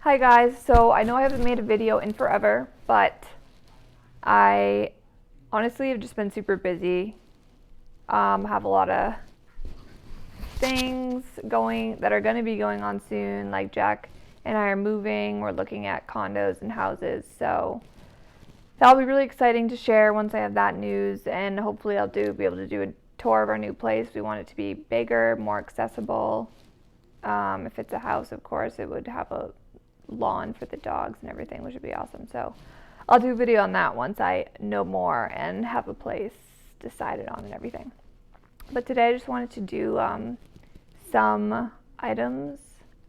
Hi guys, so I know I haven't made a video in forever, but I honestly have just been super busy. Have a lot of things going that are going to be going on soon, like Jack and I are moving, we're looking at condos and houses, so that'll be really exciting to share once I have that news, and hopefully I'll be able to do a tour of our new place. We want it to be bigger, more accessible. If it's a house, of course, it would have a lawn for the dogs and everything, which would be awesome. So I'll do a video on that once I know more and have a place decided on and everything. But today I just wanted to do some items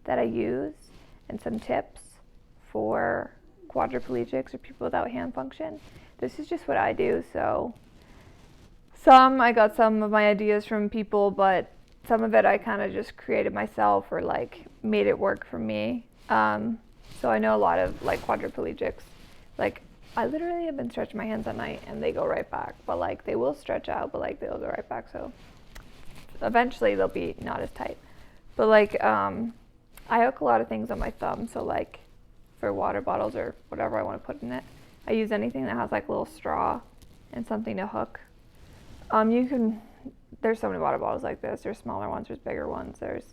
that I use and some tips for quadriplegics or people without hand function. This is just what I do. So I got some of my ideas from people, but some of it I kind of just created myself or like made it work for me. So I know a lot of like quadriplegics, like I literally have been stretching my hands at night and they go right back, but like they will stretch out, but like they'll go right back. So eventually they'll be not as tight, but like, I hook a lot of things on my thumb. So like for water bottles or whatever I want to put in it, I use anything that has like a little straw and something to hook. There's so many water bottles like this. There's smaller ones, there's bigger ones, there's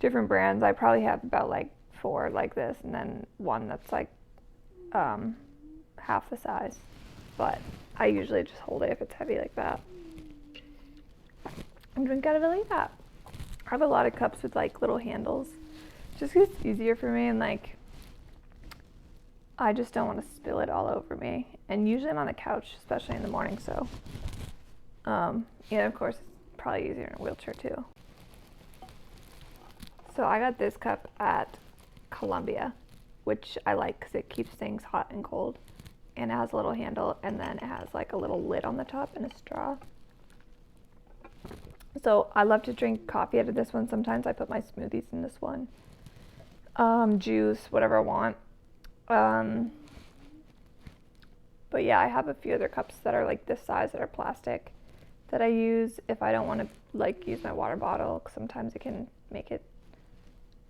different brands. I probably have about like 4 like this, and then one that's like half the size, but I usually just hold it if it's heavy like that and drink out of it like that. I have a lot of cups with like little handles just because it's easier for me, and like I just don't want to spill it all over me, and usually I'm on the couch, especially in the morning, so of course it's probably easier in a wheelchair too. So I got this cup at Columbia, which I like because it keeps things hot and cold, and it has a little handle, and then it has like a little lid on the top and a straw. So I love to drink coffee out of this one. Sometimes I put my smoothies in this one, juice, whatever I want. But yeah, I have a few other cups that are like this size that are plastic that I use if I don't want to like use my water bottle, because sometimes it can make it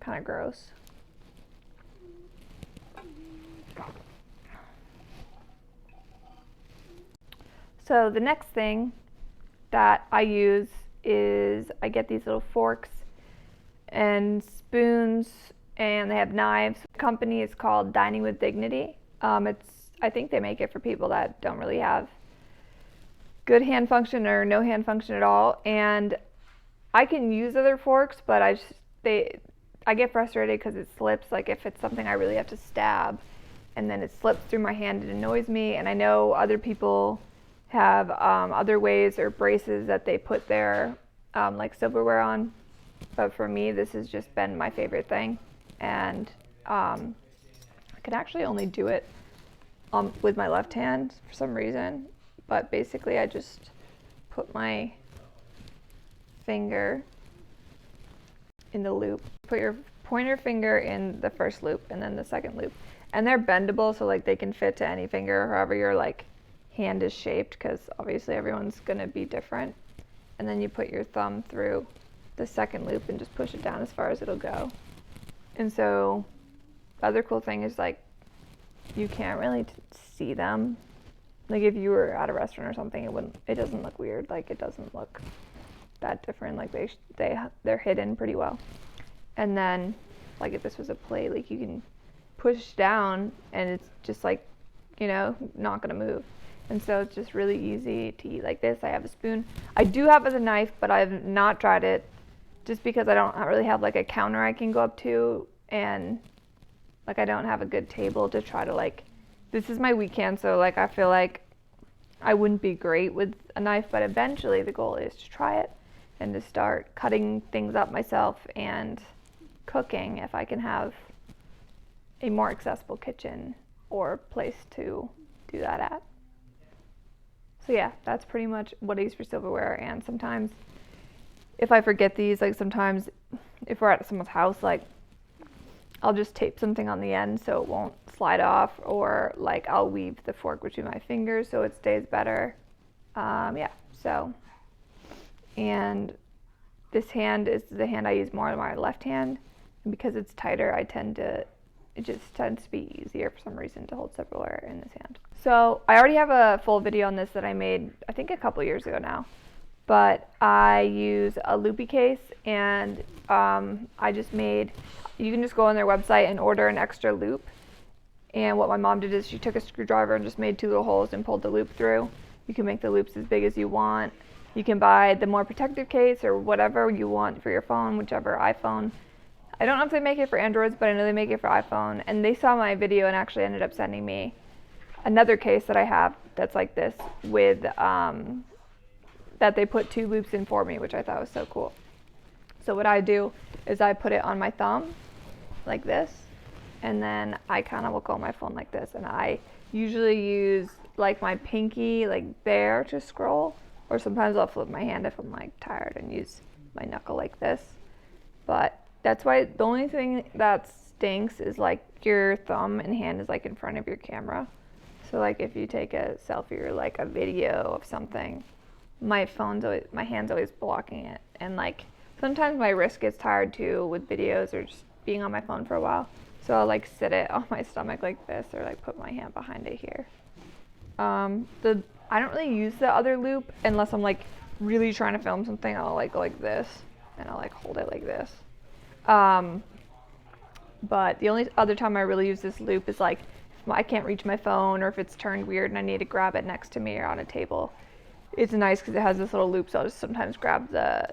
kind of gross. So the next thing that I use is I get these little forks and spoons, and they have knives. The company is called Dining with Dignity. I think they make it for people that don't really have good hand function or no hand function at all. And I can use other forks, but I get frustrated because it slips. Like if it's something I really have to stab and then it slips through my hand, it annoys me. And I know other people have other ways or braces that they put their like silverware on, but for me this has just been my favorite thing. And I can actually only do it with my left hand for some reason, but basically I just put my finger in the loop, put your pointer finger in the first loop and then the second loop, and they're bendable, so like they can fit to any finger, however your like hand is shaped, because obviously everyone's gonna be different. And then you put your thumb through the second loop and just push it down as far as it'll go. And so the other cool thing is like you can't really see them. Like if you were at a restaurant or something, it doesn't look weird. Like it doesn't look that different. Like they're hidden pretty well. And then like if this was a plate, like you can push down and it's just like, not gonna move. And so it's just really easy to eat like this. I have a spoon. I do have a knife, but I've not tried it just because I don't really have like a counter I can go up to, and like I don't have a good table to try to like, this is my weak hand, so like I feel like I wouldn't be great with a knife, but eventually the goal is to try it and to start cutting things up myself and cooking if I can have a more accessible kitchen or place to do that at. So yeah, that's pretty much what I use for silverware. And sometimes if I forget these, like sometimes if we're at someone's house, like I'll just tape something on the end so it won't slide off, or like I'll weave the fork between my fingers so it stays better. And this hand is the hand I use more than my left hand, and because it's tighter, I tend to it just tends to be easier for some reason to hold Silverware in this hand. So I already have a full video on this that I made, I think a couple years ago now. But I use a loopy case, and I just made, you can just go on their website and order an extra loop. And what my mom did is she took a screwdriver and just made 2 little holes and pulled the loop through. You can make the loops as big as you want. You can buy the more protective case or whatever you want for your phone, whichever iPhone. I don't know if they make it for Androids, but I know they make it for iPhone. And they saw my video and actually ended up sending me another case that I have that's like this with, that they put 2 loops in for me, which I thought was so cool. So what I do is I put it on my thumb like this, and then I kind of will go on my phone like this, and I usually use like my pinky like there to scroll, or sometimes I'll flip my hand if I'm like tired and use my knuckle like this. But that's why the only thing that stinks is like your thumb and hand is like in front of your camera. So like if you take a selfie or like a video of something, my hand's always blocking it, and like sometimes my wrist gets tired too with videos or just being on my phone for a while, so I'll like sit it on my stomach like this, or like put my hand behind it here. I don't really use the other loop unless I'm like really trying to film something. I'll like go like this, and I'll like hold it like this. But the only other time I really use this loop is like if I can't reach my phone, or if it's turned weird and I need to grab it next to me or on a table. It's nice because it has this little loop, so I'll just sometimes grab the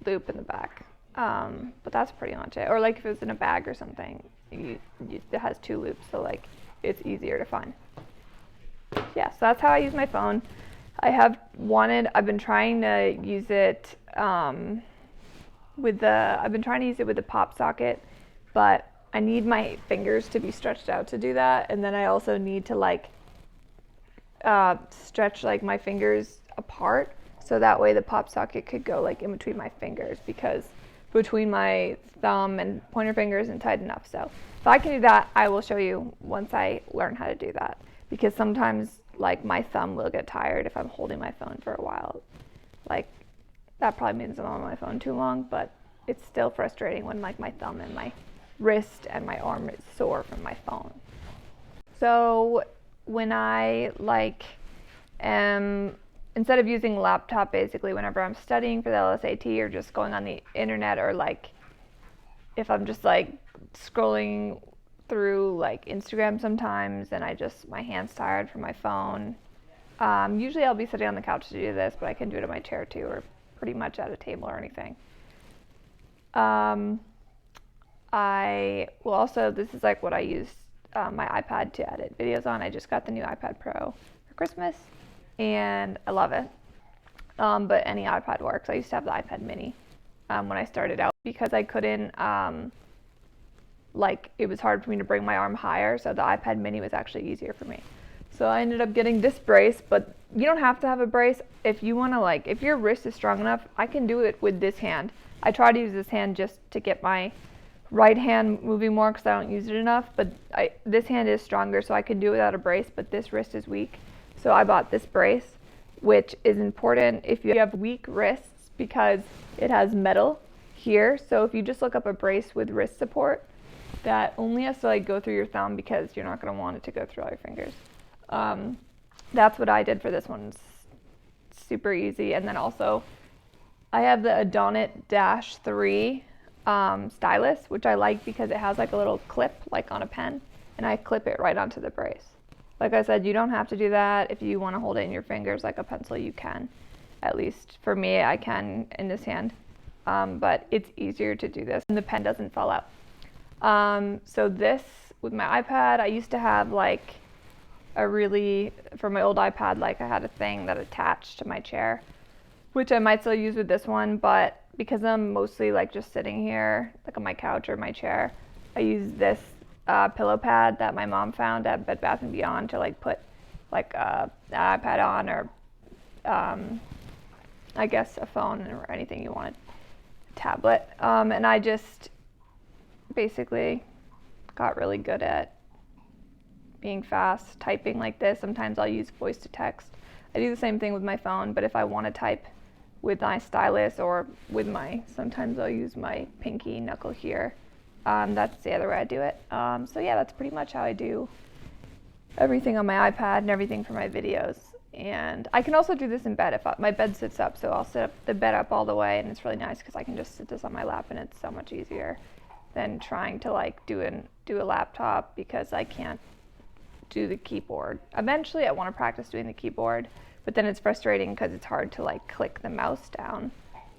loop in the back. But that's pretty much it. Or like if it was in a bag or something, it has 2 loops, so like it's easier to find. Yeah, so that's how I use my phone. I've been trying to use it with the pop socket, but I need my fingers to be stretched out to do that, and then I also need to like stretch like my fingers apart, so that way the pop socket could go like in between my fingers, because between my thumb and pointer finger isn't tight enough. So if I can do that, I will show you once I learn how to do that, because sometimes like my thumb will get tired if I'm holding my phone for a while. Like that probably means I'm on my phone too long, but it's still frustrating when like my thumb and my wrist and my arm is sore from my phone. So when I like instead of using laptop, basically whenever I'm studying for the LSAT or just going on the internet, or like if I'm just like scrolling through like Instagram sometimes and my hand's tired from my phone, usually I'll be sitting on the couch to do this, but I can do it in my chair too, or pretty much at a table or anything. This is like what I use my iPad to edit videos on. I just got the new iPad Pro for Christmas, and I love it. But any iPad works. I used to have the iPad mini when I started out, because I couldn't, it was hard for me to bring my arm higher, so the iPad mini was actually easier for me. So I ended up getting this brace, but you don't have to have a brace. If you want to, if your wrist is strong enough, I can do it with this hand. I try to use this hand just to get my right hand moving more because I don't use it enough, but this hand is stronger, so I can do it without a brace, but this wrist is weak. So I bought this brace, which is important if you have weak wrists because it has metal here. So if you just look up a brace with wrist support, that only has to go through your thumb, because you're not going to want it to go through all your fingers. That's what I did for this one. It's super easy. And then also I have the Adonit Dash 3 stylus, which I like because it has a little clip on a pen, and I clip it right onto the brace. Like I said, you don't have to do that. If you want to hold it in your fingers like a pencil, you can. At least for me, I can in this hand. But it's easier to do this and the pen doesn't fall out. So this, with my iPad, I used to have for my old iPad, I had a thing that attached to my chair, which I might still use with this one, but because I'm mostly just sitting here, on my couch or my chair, I use this pillow pad that my mom found at Bed Bath & Beyond to put an iPad on, or I guess a phone or anything you want, a tablet. And I just basically got really good at being fast typing like this. Sometimes I'll use voice to text. I do the same thing with my phone, but if I want to type with my stylus or sometimes I'll use my pinky knuckle here That's the other way I do it. So yeah, that's pretty much how I do everything on my iPad and everything for my videos. And I can also do this in bed if my bed sits up, so I'll set up the bed up all the way, and it's really nice because I can just sit this on my lap, and it's so much easier than trying to like do a laptop because I can't do the keyboard. Eventually I want to practice doing the keyboard, but then it's frustrating because it's hard to like click the mouse down.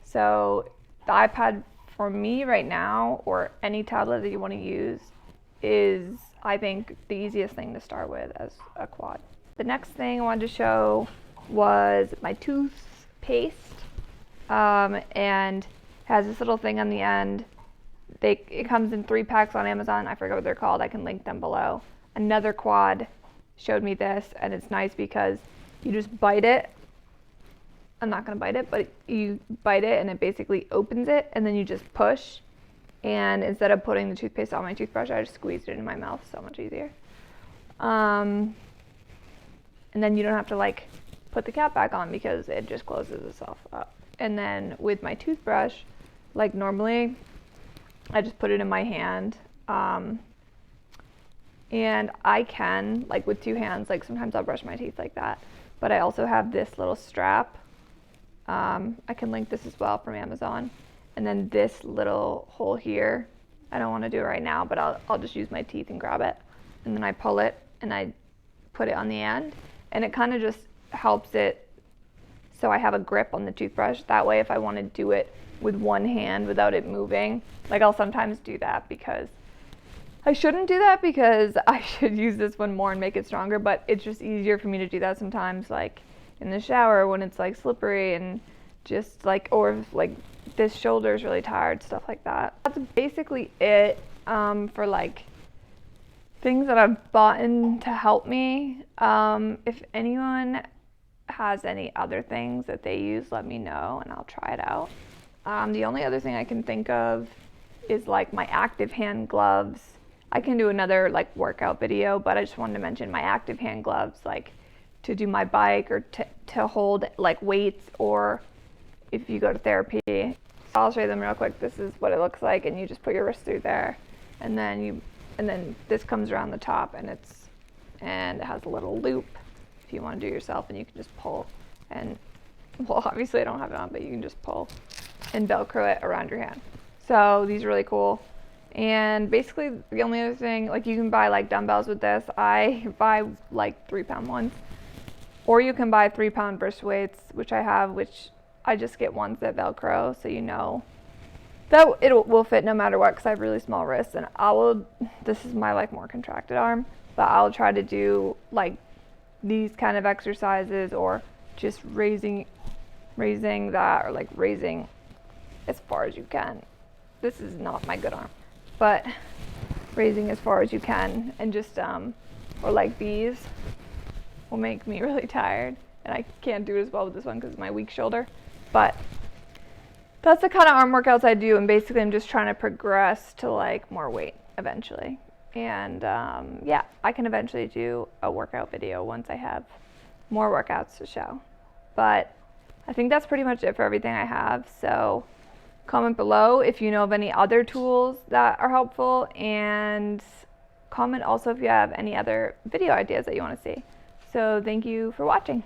So the iPad for me right now, or any tablet that you want to use, is I think the easiest thing to start with as a quad. The next thing I wanted to show was my toothpaste, and has this little thing on the end. It comes in 3 packs on Amazon. I forget what they're called. I can link them below. Another quad showed me this, and it's nice because you just bite it. I'm not going to bite it, but you bite it and it basically opens it, and then you just push. And instead of putting the toothpaste on my toothbrush, I just squeezed it in my mouth. So much easier. And then you don't have to like put the cap back on because it just closes itself up. And then with my toothbrush, like normally, I just put it in my hand. And I can, like with 2 hands, like sometimes I'll brush my teeth like that. But I also have this little strap. I can link this as well from Amazon. And then this little hole here, I don't want to do it right now, but I'll just use my teeth and grab it. And then I pull it and I put it on the end. And it kind of just helps it so I have a grip on the toothbrush. That way if I want to do it with one hand without it moving, like I'll sometimes do that because I shouldn't do that because I should use this one more and make it stronger, but it's just easier for me to do that sometimes, like in the shower when it's like slippery and just like, or if like this shoulder is really tired, stuff like that. That's basically it for like things that I've bought in to help me. If anyone has any other things that they use, let me know and I'll try it out. The only other thing I can think of is like my active hand gloves. I can do another like workout video, but I just wanted to mention my active hand gloves, like to do my bike or to hold like weights, or if you go to therapy. So I'll show you them real quick. This is what it looks like, and you just put your wrist through there, and then this comes around the top, and it has a little loop if you want to do it yourself, and you can just pull, and well, obviously I don't have it on, but you can just pull and Velcro it around your hand. So these are really cool. And basically the only other thing, like you can buy like dumbbells with this. I buy like 3-pound ones, or you can buy 3-pound wrist weights, which I have, which I just get ones that Velcro, so you know that it will fit no matter what, because I have really small wrists, and this is my like more contracted arm, but I'll try to do like these kind of exercises, or just raising that, or like raising as far as you can. This is not my good arm, but raising as far as you can, and just or like these will make me really tired, and I can't do it as well with this one because of my weak shoulder. But that's the kind of arm workouts I do, and basically I'm just trying to progress to like more weight eventually. And yeah, I can eventually do a workout video once I have more workouts to show. But I think that's pretty much it for everything I have. So comment below if you know of any other tools that are helpful, and comment also if you have any other video ideas that you want to see. So thank you for watching.